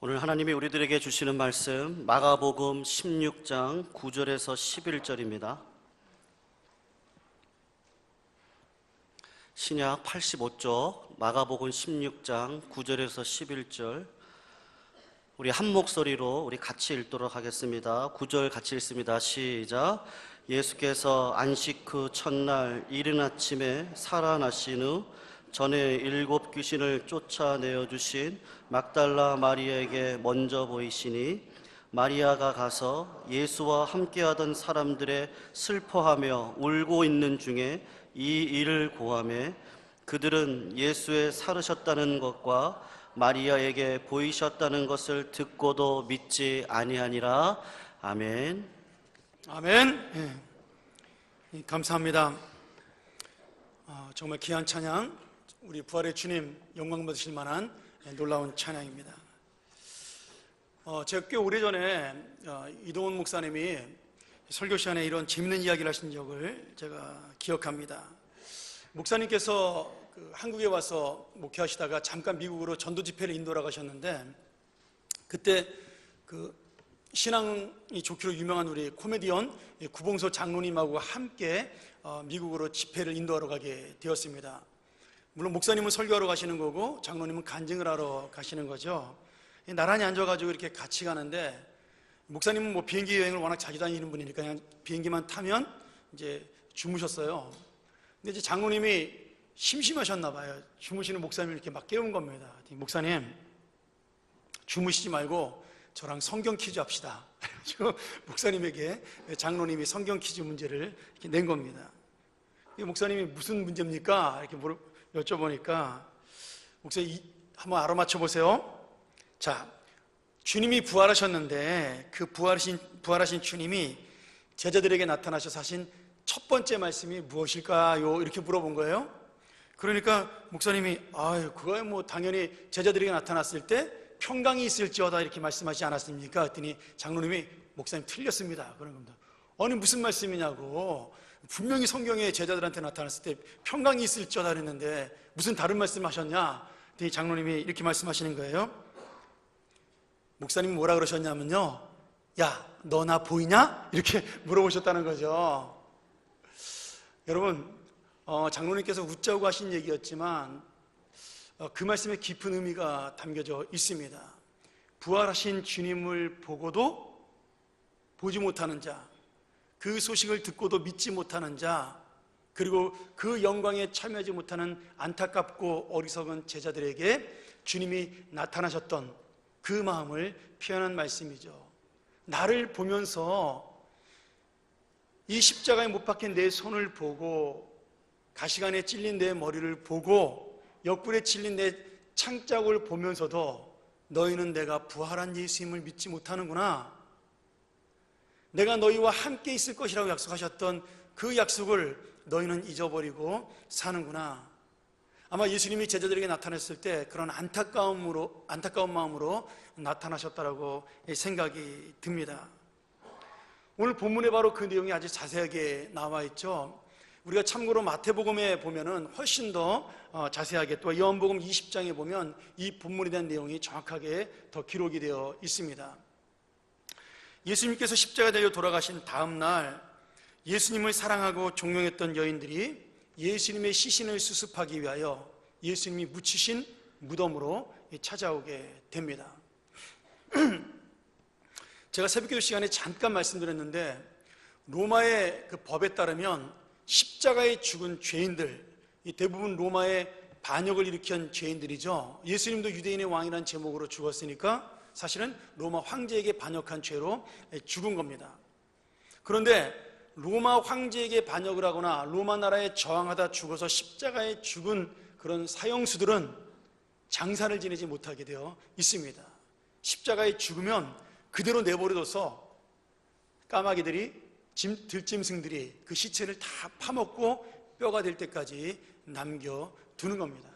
오늘 하나님이 우리들에게 주시는 말씀 마가복음 16장 9절에서 11절입니다. 신약 85쪽 마가복음 16장 9절에서 11절, 우리 한 목소리로 우리 같이 읽도록 하겠습니다. 9절 같이 읽습니다. 시작. 예수께서 안식 후 첫날 이른 아침에 살아나신 후 전에 7 귀신을 쫓아내어 주신 막달라 마리아에게 먼저 보이시니, 마리아가 가서 예수와 함께하던 사람들의 슬퍼하며 울고 있는 중에 이 일을 고하매, 그들은 예수의 살으셨다는 것과 마리아에게 보이셨다는 것을 듣고도 믿지 아니하니라. 아멘. 아멘. 감사합니다. 정말 귀한 찬양, 우리 부활의 주님 영광 받으실 만한 놀라운 찬양입니다. 제가 꽤 오래전에 이동훈 목사님이 설교 시간에 이런 재밌는 이야기를 하신 적을 제가 기억합니다. 목사님께서 한국에 와서 목회하시다가 잠깐 미국으로 전도 집회를 인도하러 가셨는데, 그때 신앙이 좋기로 유명한 우리 코미디언 구봉서 장로님하고 함께 미국으로 집회를 인도하러 가게 되었습니다. 물론 목사님은 설교하러 가시는 거고 장로님은 간증을 하러 가시는 거죠. 나란히 앉아가지고 이렇게 같이 가는데, 목사님은 뭐 비행기 여행을 워낙 자주 다니는 분이니까 그냥 비행기만 타면 이제 주무셨어요. 근데 이제 장로님이 심심하셨나 봐요. 주무시는 목사님을 이렇게 막 깨운 겁니다. 목사님, 주무시지 말고 저랑 성경 퀴즈 합시다. 목사님에게 장로님이 성경 퀴즈 문제를 이렇게 낸 겁니다. 목사님이 무슨 문제입니까? 이렇게 여쭤보니까, 목사님 한번 알아맞혀 보세요. 자, 주님이 부활하셨는데 그 부활하신 주님이 제자들에게 나타나셔서 하신 첫 번째 말씀이 무엇일까요? 이렇게 물어본 거예요. 그러니까 목사님이 그거야 뭐 당연히 제자들에게 나타났을 때 평강이 있을지어다 이렇게 말씀하지 않았습니까? 그랬더니 장로님이, 목사님 틀렸습니다, 그런 겁니다. 아니 무슨 말씀이냐고, 분명히 성경에 제자들한테 나타났을 때 평강이 있을지어다 그랬는데 무슨 다른 말씀 하셨냐? 그랬더니 장로님이 이렇게 말씀하시는 거예요. 목사님이 뭐라 그러셨냐면요, 야, 너 나 보이냐? 이렇게 물어보셨다는 거죠. 여러분, 장로님께서 웃자고 하신 얘기였지만 그 말씀에 깊은 의미가 담겨져 있습니다. 부활하신 주님을 보고도 보지 못하는 자, 그 소식을 듣고도 믿지 못하는 자, 그리고 그 영광에 참여하지 못하는 안타깝고 어리석은 제자들에게 주님이 나타나셨던 그 마음을 표현한 말씀이죠. 나를 보면서 이 십자가에 못 박힌 내 손을 보고, 가시관에 찔린 내 머리를 보고, 옆구리에 찔린 내 창자국을 보면서도 너희는 내가 부활한 예수님을 믿지 못하는구나, 내가 너희와 함께 있을 것이라고 약속하셨던 그 약속을 너희는 잊어버리고 사는구나. 아마 예수님이 제자들에게 나타났을 때 그런 안타까운 마음으로 나타나셨다라고 생각이 듭니다. 오늘 본문에 바로 그 내용이 아주 자세하게 나와 있죠. 우리가 참고로 마태복음에 보면은 훨씬 더 자세하게, 또 요한복음 20장에 보면 이 본문에 대한 내용이 정확하게 더 기록이 되어 있습니다. 예수님께서 십자가에 달려 돌아가신 다음 날, 예수님을 사랑하고 존경했던 여인들이 예수님의 시신을 수습하기 위하여 예수님이 묻히신 무덤으로 찾아오게 됩니다. 제가 새벽기도 시간에 잠깐 말씀드렸는데, 로마의 그 법에 따르면 십자가에 죽은 죄인들, 대부분 로마의 반역을 일으킨 죄인들이죠. 예수님도 유대인의 왕이라는 제목으로 죽었으니까 사실은 로마 황제에게 반역한 죄로 죽은 겁니다. 그런데 로마 황제에게 반역을 하거나 로마 나라에 저항하다 죽어서 십자가에 죽은 그런 사형수들은 장사를 지내지 못하게 되어 있습니다. 십자가에 죽으면 그대로 내버려둬서 까마귀들이, 들짐승들이 그 시체를 다 파먹고 뼈가 될 때까지 남겨두는 겁니다.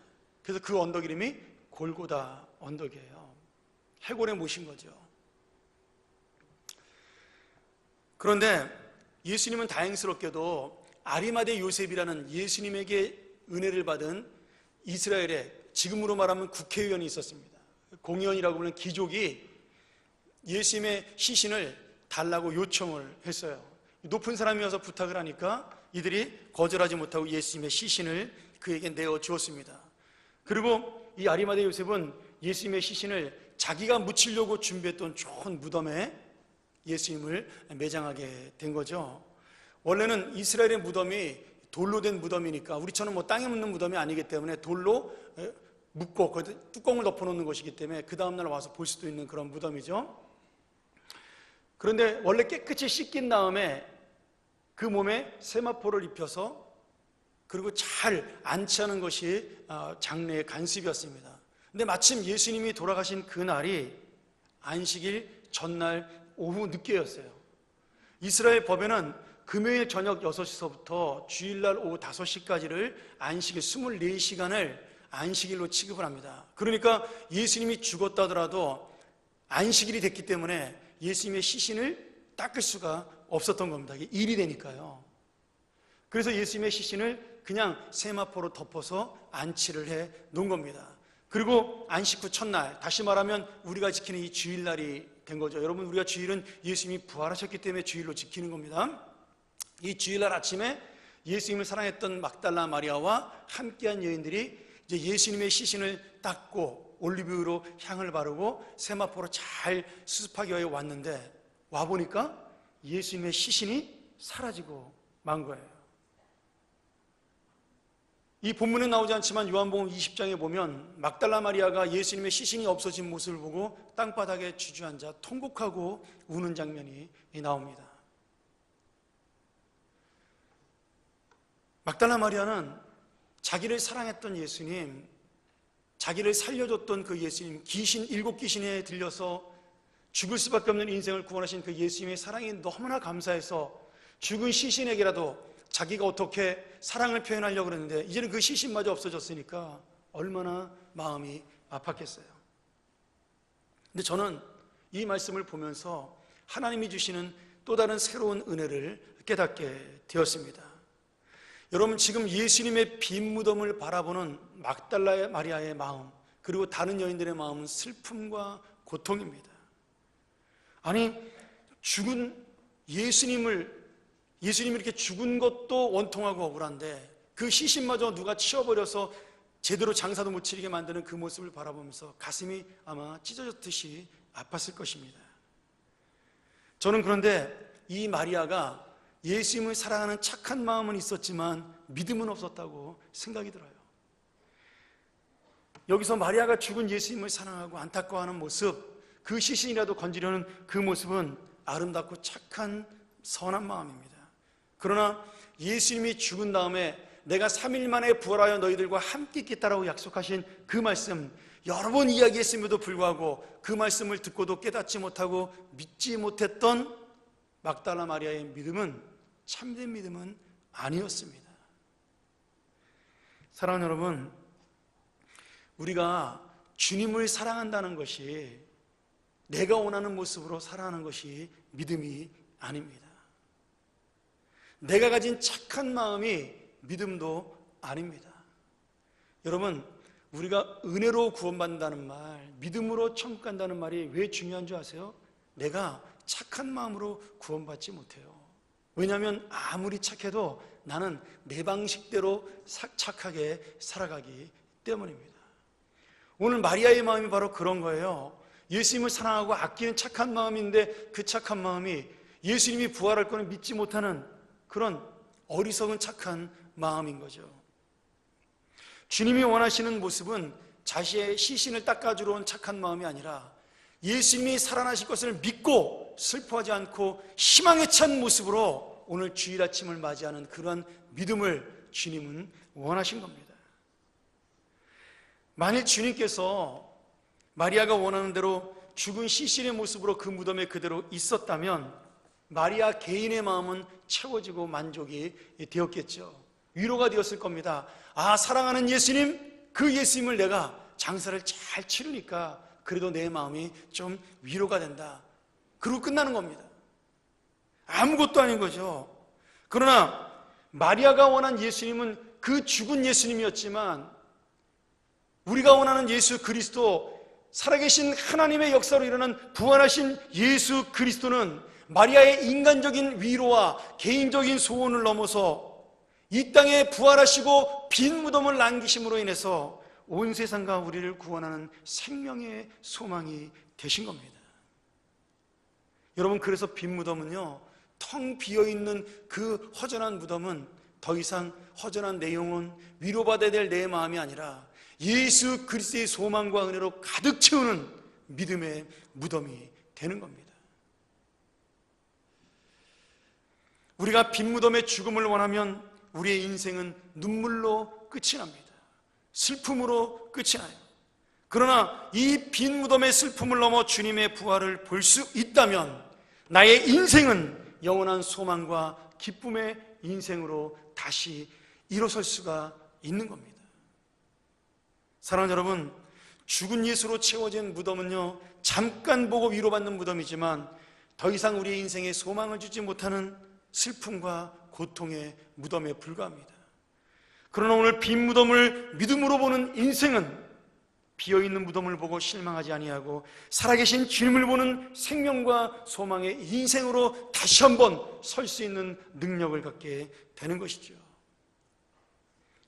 그래서 그 언덕 이름이 골고다 언덕이에요. 해골에 모신 거죠. 그런데 예수님은 다행스럽게도 아리마대 요셉이라는 예수님에게 은혜를 받은 이스라엘의, 지금으로 말하면 국회의원이 있었습니다. 공의원이라고 부르는 귀족이 예수님의 시신을 달라고 요청을 했어요. 높은 사람이어서 부탁을 하니까 이들이 거절하지 못하고 예수님의 시신을 그에게 내어 주었습니다. 그리고 이 아리마대 요셉은 예수님의 시신을 자기가 묻히려고 준비했던 좋은 무덤에 예수님을 매장하게 된 거죠. 원래는 이스라엘의 무덤이 돌로 된 무덤이니까 우리처럼 뭐 땅에 묻는 무덤이 아니기 때문에 돌로 묶고 뚜껑을 덮어놓는 것이기 때문에 그 다음날 와서 볼 수도 있는 그런 무덤이죠. 그런데 원래 깨끗이 씻긴 다음에 그 몸에 세마포를 입혀서 그리고 잘 안치하는 것이 장례의 관습이었습니다. 근데 마침 예수님이 돌아가신 그날이 안식일 전날 오후 늦게였어요. 이스라엘 법에는 금요일 저녁 6시서부터 주일날 오후 5시까지를 안식일 24시간을 안식일로 취급을 합니다. 그러니까 예수님이 죽었다 하더라도 안식일이 됐기 때문에 예수님의 시신을 닦을 수가 없었던 겁니다. 이게 일이 되니까요. 그래서 예수님의 시신을 그냥 세마포로 덮어서 안치를 해 놓은 겁니다. 그리고 안식 후 첫날, 다시 말하면 우리가 지키는 이 주일날이 된 거죠. 여러분, 우리가 주일은 예수님이 부활하셨기 때문에 주일로 지키는 겁니다. 이 주일날 아침에 예수님을 사랑했던 막달라 마리아와 함께한 여인들이 이제 예수님의 시신을 닦고 올리브유로 향을 바르고 세마포로 잘 수습하기 위해 왔는데 와보니까 예수님의 시신이 사라지고 만 거예요. 이 본문에 나오지 않지만 요한복음 20장에 보면 막달라 마리아가 예수님의 시신이 없어진 모습을 보고 땅바닥에 주저앉아 통곡하고 우는 장면이 나옵니다. 막달라 마리아는 자기를 사랑했던 예수님, 자기를 살려줬던 그 예수님, 일곱 귀신에 들려서 죽을 수밖에 없는 인생을 구원하신 그 예수님의 사랑이 너무나 감사해서 죽은 시신에게라도 자기가 어떻게 사랑을 표현하려고 그랬는데 이제는 그 시신마저 없어졌으니까 얼마나 마음이 아팠겠어요. 근데 저는 이 말씀을 보면서 하나님이 주시는 또 다른 새로운 은혜를 깨닫게 되었습니다. 여러분, 지금 예수님의 빈 무덤을 바라보는 막달라 마리아의 마음, 그리고 다른 여인들의 마음은 슬픔과 고통입니다. 아니, 죽은 예수님이 이렇게 죽은 것도 원통하고 억울한데 그 시신마저 누가 치워버려서 제대로 장사도 못 치르게 만드는 그 모습을 바라보면서 가슴이 아마 찢어졌듯이 아팠을 것입니다. 저는 그런데 이 마리아가 예수님을 사랑하는 착한 마음은 있었지만 믿음은 없었다고 생각이 들어요. 여기서 마리아가 죽은 예수님을 사랑하고 안타까워하는 모습, 그 시신이라도 건지려는 그 모습은 아름답고 착한 선한 마음입니다. 그러나 예수님이 죽은 다음에 내가 3일 만에 부활하여 너희들과 함께 있겠다라고 약속하신 그 말씀, 여러 번 이야기했음에도 불구하고 그 말씀을 듣고도 깨닫지 못하고 믿지 못했던 막달라 마리아의 믿음은 참된 믿음은 아니었습니다. 사랑하는 여러분, 우리가 주님을 사랑한다는 것이 내가 원하는 모습으로 살아가는 것이 믿음이 아닙니다. 내가 가진 착한 마음이 믿음도 아닙니다. 여러분, 우리가 은혜로 구원받는다는 말, 믿음으로 천국 간다는 말이 왜 중요한 줄 아세요? 내가 착한 마음으로 구원받지 못해요. 왜냐하면 아무리 착해도 나는 내 방식대로 착하게 살아가기 때문입니다. 오늘 마리아의 마음이 바로 그런 거예요. 예수님을 사랑하고 아끼는 착한 마음인데 그 착한 마음이 예수님이 부활할 거는 믿지 못하는 그런 어리석은 착한 마음인 거죠. 주님이 원하시는 모습은 자신의 시신을 닦아주러 온 착한 마음이 아니라 예수님이 살아나실 것을 믿고 슬퍼하지 않고 희망에 찬 모습으로 오늘 주일 아침을 맞이하는 그런 믿음을 주님은 원하신 겁니다. 만일 주님께서 마리아가 원하는 대로 죽은 시신의 모습으로 그 무덤에 그대로 있었다면 마리아 개인의 마음은 채워지고 만족이 되었겠죠. 위로가 되었을 겁니다. 아, 사랑하는 예수님, 그 예수님을 내가 장사를 잘 치르니까 그래도 내 마음이 좀 위로가 된다. 그리고 끝나는 겁니다. 아무것도 아닌 거죠. 그러나 마리아가 원한 예수님은 그 죽은 예수님이었지만 우리가 원하는 예수 그리스도 살아계신 하나님의 역사로 일어난 부활하신 예수 그리스도는 마리아의 인간적인 위로와 개인적인 소원을 넘어서 이 땅에 부활하시고 빈 무덤을 남기심으로 인해서 온 세상과 우리를 구원하는 생명의 소망이 되신 겁니다. 여러분, 그래서 빈 무덤은요, 텅 비어있는 그 허전한 무덤은 더 이상 허전한 내 영혼, 위로받아야 될 내 마음이 아니라 예수 그리스도의 소망과 은혜로 가득 채우는 믿음의 무덤이 되는 겁니다. 우리가 빈 무덤의 죽음을 원하면 우리의 인생은 눈물로 끝이 납니다. 슬픔으로 끝이 나요. 그러나 이 빈 무덤의 슬픔을 넘어 주님의 부활을 볼 수 있다면 나의 인생은 영원한 소망과 기쁨의 인생으로 다시 일어설 수가 있는 겁니다. 사랑하는 여러분, 죽은 예수로 채워진 무덤은요, 잠깐 보고 위로받는 무덤이지만 더 이상 우리의 인생에 소망을 주지 못하는 슬픔과 고통의 무덤에 불과합니다. 그러나 오늘 빈 무덤을 믿음으로 보는 인생은 비어있는 무덤을 보고 실망하지 아니하고 살아계신 주님을 보는 생명과 소망의 인생으로 다시 한번 설 수 있는 능력을 갖게 되는 것이죠.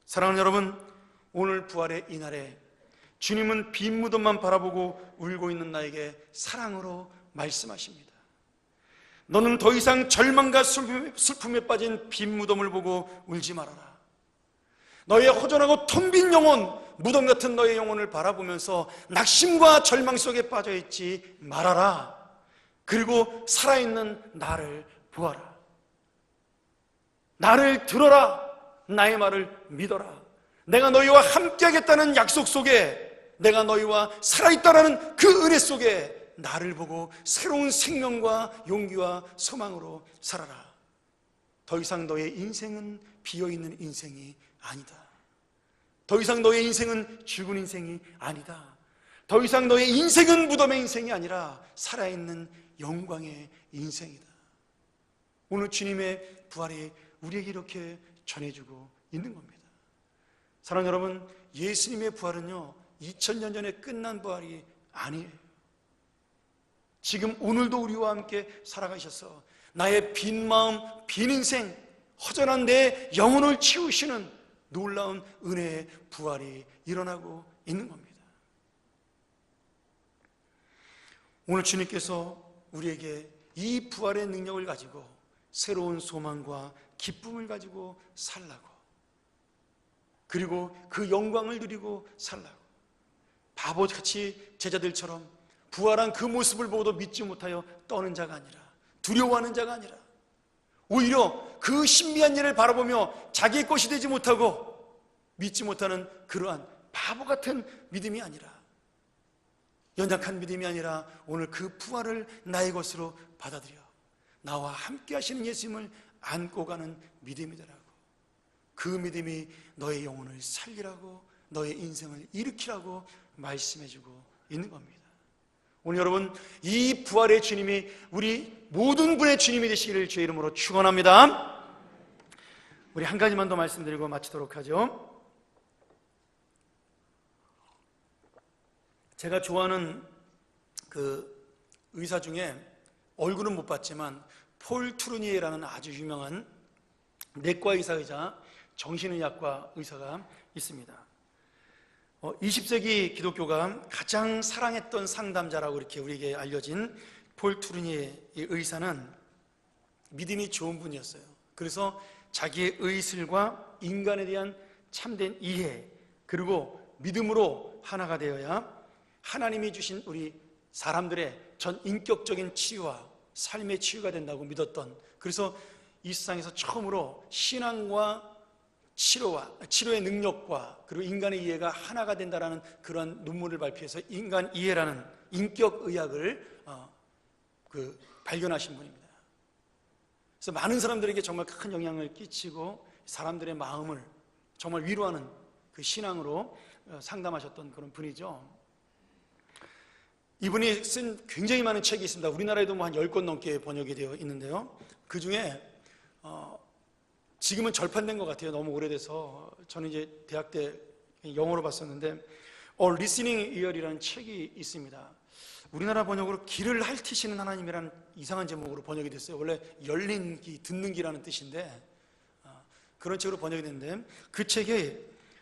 사랑하는 여러분, 오늘 부활의 이날에 주님은 빈 무덤만 바라보고 울고 있는 나에게 사랑으로 말씀하십니다. 너는 더 이상 절망과 슬픔에 빠진 빈 무덤을 보고 울지 말아라. 너의 허전하고 텅 빈 영혼, 무덤 같은 너의 영혼을 바라보면서 낙심과 절망 속에 빠져있지 말아라. 그리고 살아있는 나를 보아라. 나를 들어라. 나의 말을 믿어라. 내가 너희와 함께 하겠다는 약속 속에, 내가 너희와 살아있다라는 그 은혜 속에 나를 보고 새로운 생명과 용기와 소망으로 살아라. 더 이상 너의 인생은 비어있는 인생이 아니다. 더 이상 너의 인생은 죽은 인생이 아니다. 더 이상 너의 인생은 무덤의 인생이 아니라 살아있는 영광의 인생이다. 오늘 주님의 부활이 우리에게 이렇게 전해주고 있는 겁니다. 사랑하는 여러분, 예수님의 부활은요, 2000년 전에 끝난 부활이 아니에요. 지금 오늘도 우리와 함께 살아가셔서 나의 빈 마음, 빈 인생, 허전한 내 영혼을 치우시는 놀라운 은혜의 부활이 일어나고 있는 겁니다. 오늘 주님께서 우리에게 이 부활의 능력을 가지고 새로운 소망과 기쁨을 가지고 살라고, 그리고 그 영광을 누리고 살라고, 바보같이 제자들처럼 부활한 그 모습을 보고도 믿지 못하여 떠는 자가 아니라, 두려워하는 자가 아니라, 오히려 그 신비한 일을 바라보며 자기의 것이 되지 못하고 믿지 못하는 그러한 바보 같은 믿음이 아니라, 연약한 믿음이 아니라 오늘 그 부활을 나의 것으로 받아들여 나와 함께 하시는 예수님을 안고 가는 믿음이더라고. 그 믿음이 너의 영혼을 살리라고, 너의 인생을 일으키라고 말씀해주고 있는 겁니다. 오늘 여러분, 이 부활의 주님이 우리 모든 분의 주님이 되시기를 주의 이름으로 축원합니다. 우리 한 가지만 더 말씀드리고 마치도록 하죠. 제가 좋아하는 그 의사 중에 얼굴은 못 봤지만 폴 투르니에라는 아주 유명한 내과 의사이자 정신의학과 의사가 있습니다. 20세기 기독교가 가장 사랑했던 상담자라고 이렇게 우리에게 알려진 폴 투르니에 의사는 믿음이 좋은 분이었어요. 그래서 자기의 의술과 인간에 대한 참된 이해, 그리고 믿음으로 하나가 되어야 하나님이 주신 우리 사람들의 전 인격적인 치유와 삶의 치유가 된다고 믿었던, 그래서 이 세상에서 처음으로 신앙과 치료의 능력과 그리고 인간의 이해가 하나가 된다라는 그런 논문을 발표해서 인간 이해라는 인격 의학을 발견하신 분입니다. 그래서 많은 사람들에게 정말 큰 영향을 끼치고 사람들의 마음을 정말 위로하는 그 신앙으로 상담하셨던 그런 분이죠. 이분이 쓴 굉장히 많은 책이 있습니다. 우리나라에도 뭐 한 10권 넘게 번역이 되어 있는데요. 그 중에 지금은 절판된 것 같아요. 너무 오래돼서. 저는 이제 대학 때 영어로 봤었는데, Listening Ear이라는 책이 있습니다. 우리나라 번역으로 귀를 핥으시는 하나님이라는 이상한 제목으로 번역이 됐어요. 원래 열린 귀, 듣는 귀라는 뜻인데 그런 책으로 번역이 됐는데 그 책이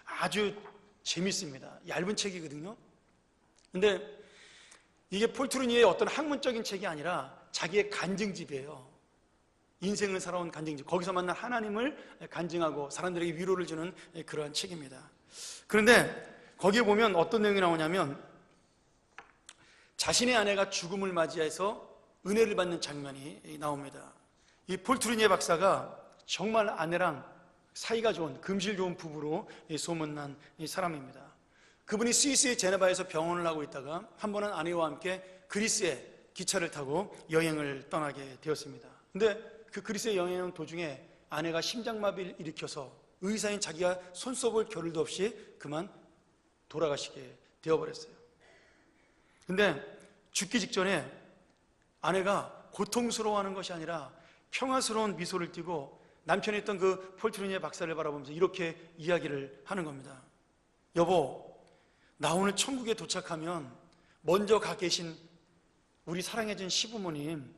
아주 재밌습니다. 얇은 책이거든요. 근데 이게 폴 트루니의 어떤 학문적인 책이 아니라 자기의 간증집이에요. 인생을 살아온 간증집. 거기서 만난 하나님을 간증하고 사람들에게 위로를 주는 그러한 책입니다. 그런데 거기에 보면 어떤 내용이 나오냐면 자신의 아내가 죽음을 맞이해서 은혜를 받는 장면이 나옵니다. 이 폴 트루니에 박사가 정말 아내랑 사이가 좋은, 금실 좋은 부부로 소문난 사람입니다. 그분이 스위스의 제네바에서 병원을 하고 있다가 한 번은 아내와 함께 그리스에 기차를 타고 여행을 떠나게 되었습니다. 근데 그 그리스의 여행 도중에 아내가 심장마비를 일으켜서 의사인 자기가 손써볼 겨를도 없이 그만 돌아가시게 되어버렸어요. 근데 죽기 직전에 아내가 고통스러워하는 것이 아니라 평화스러운 미소를 띠고 남편이 있던 그 폴 트루니에 박사를 바라보면서 이렇게 이야기를 하는 겁니다. 여보, 나 오늘 천국에 도착하면 먼저 가 계신 우리 사랑해준 시부모님,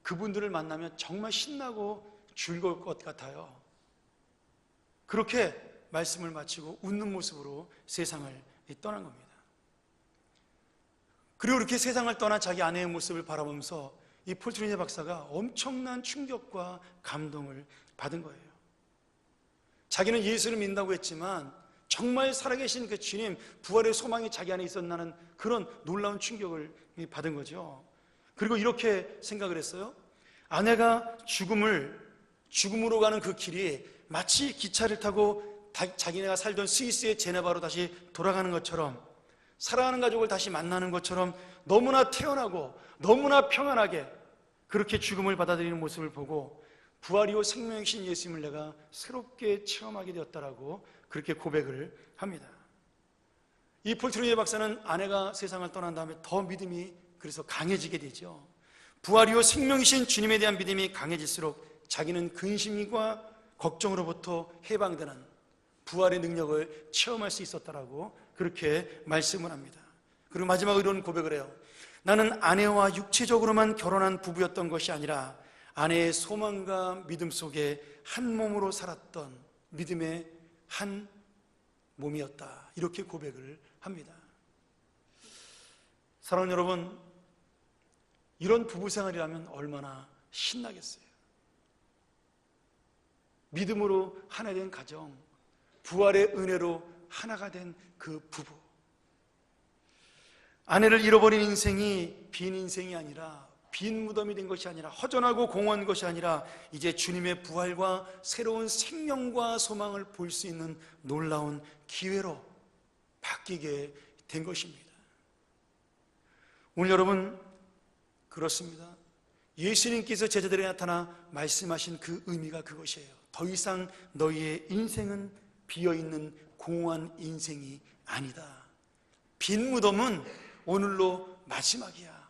그분들을 만나면 정말 신나고 즐거울 것 같아요. 그렇게 말씀을 마치고 웃는 모습으로 세상을 떠난 겁니다. 그리고 이렇게 세상을 떠난 자기 아내의 모습을 바라보면서 이 폴 트루니에 박사가 엄청난 충격과 감동을 받은 거예요. 자기는 예수를 믿는다고 했지만 정말 살아계신 그 주님, 부활의 소망이 자기 안에 있었나는 그런 놀라운 충격을 받은 거죠. 그리고 이렇게 생각을 했어요. 아내가 죽음으로 가는 그 길이 마치 기차를 타고 자기네가 살던 스위스의 제네바로 다시 돌아가는 것처럼, 사랑하는 가족을 다시 만나는 것처럼 너무나 태연하고 너무나 평안하게 그렇게 죽음을 받아들이는 모습을 보고 부활이요 생명이신 예수님을 내가 새롭게 체험하게 되었다라고 그렇게 고백을 합니다. 이 폴 트루니에 박사는 아내가 세상을 떠난 다음에 더 믿음이 그래서 강해지게 되죠. 부활이요 생명이신 주님에 대한 믿음이 강해질수록 자기는 근심과 걱정으로부터 해방되는 부활의 능력을 체험할 수 있었다라고 그렇게 말씀을 합니다. 그리고 마지막으로 이런 고백을 해요. 나는 아내와 육체적으로만 결혼한 부부였던 것이 아니라 아내의 소망과 믿음 속에 한 몸으로 살았던 믿음의 한 몸이었다. 이렇게 고백을 합니다. 사랑하는 여러분, 이런 부부 생활이라면 얼마나 신나겠어요. 믿음으로 하나 된 가정, 부활의 은혜로 하나가 된 그 부부. 아내를 잃어버린 인생이 빈 인생이 아니라, 빈 무덤이 된 것이 아니라, 허전하고 공허한 것이 아니라 이제 주님의 부활과 새로운 생명과 소망을 볼 수 있는 놀라운 기회로 바뀌게 된 것입니다. 오늘 여러분, 그렇습니다. 예수님께서 제자들에게 나타나 말씀하신 그 의미가 그것이에요. 더 이상 너희의 인생은 비어있는 공허한 인생이 아니다. 빈 무덤은 오늘로 마지막이야.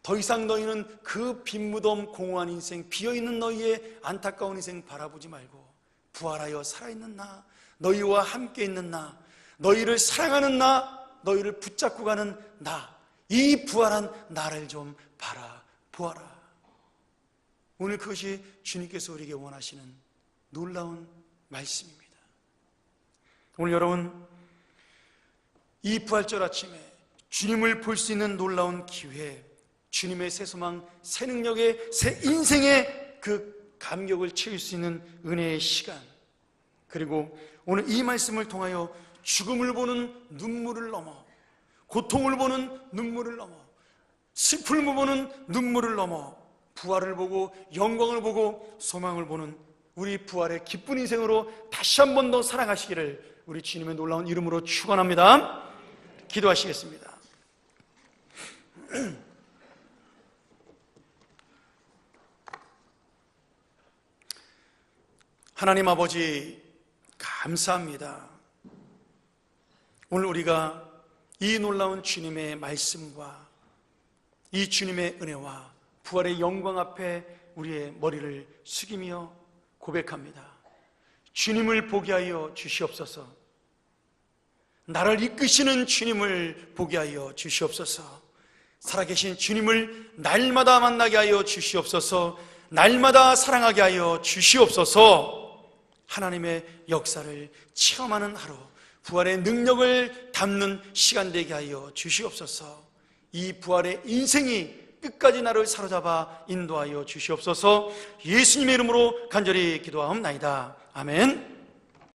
더 이상 너희는 그 빈 무덤, 공허한 인생, 비어있는 너희의 안타까운 인생 바라보지 말고 부활하여 살아있는 나, 너희와 함께 있는 나, 너희를 사랑하는 나, 너희를 붙잡고 가는 나, 이 부활한 나를 좀 바라보아라. 오늘 그것이 주님께서 우리에게 원하시는 놀라운 말씀입니다. 오늘 여러분, 이 부활절 아침에 주님을 볼 수 있는 놀라운 기회, 주님의 새 소망, 새 능력의 새 인생의 그 감격을 채울 수 있는 은혜의 시간, 그리고 오늘 이 말씀을 통하여 죽음을 보는 눈물을 넘어, 고통을 보는 눈물을 넘어, 슬픔을 보는 눈물을 넘어 부활을 보고 영광을 보고 소망을 보는 우리 부활의 기쁜 인생으로 다시 한 번 더 살아가시기를 우리 주님의 놀라운 이름으로 축원합니다. 기도하시겠습니다. 하나님 아버지, 감사합니다. 오늘 우리가 이 놀라운 주님의 말씀과 이 주님의 은혜와 부활의 영광 앞에 우리의 머리를 숙이며 고백합니다. 주님을 보게 하여 주시옵소서. 나를 이끄시는 주님을 보게 하여 주시옵소서. 살아계신 주님을 날마다 만나게 하여 주시옵소서. 날마다 사랑하게 하여 주시옵소서. 하나님의 역사를 체험하는 하루, 부활의 능력을 담는 시간 되게 하여 주시옵소서. 이 부활의 인생이 끝까지 나를 사로잡아 인도하여 주시옵소서. 예수님의 이름으로 간절히 기도하옵나이다. 아멘.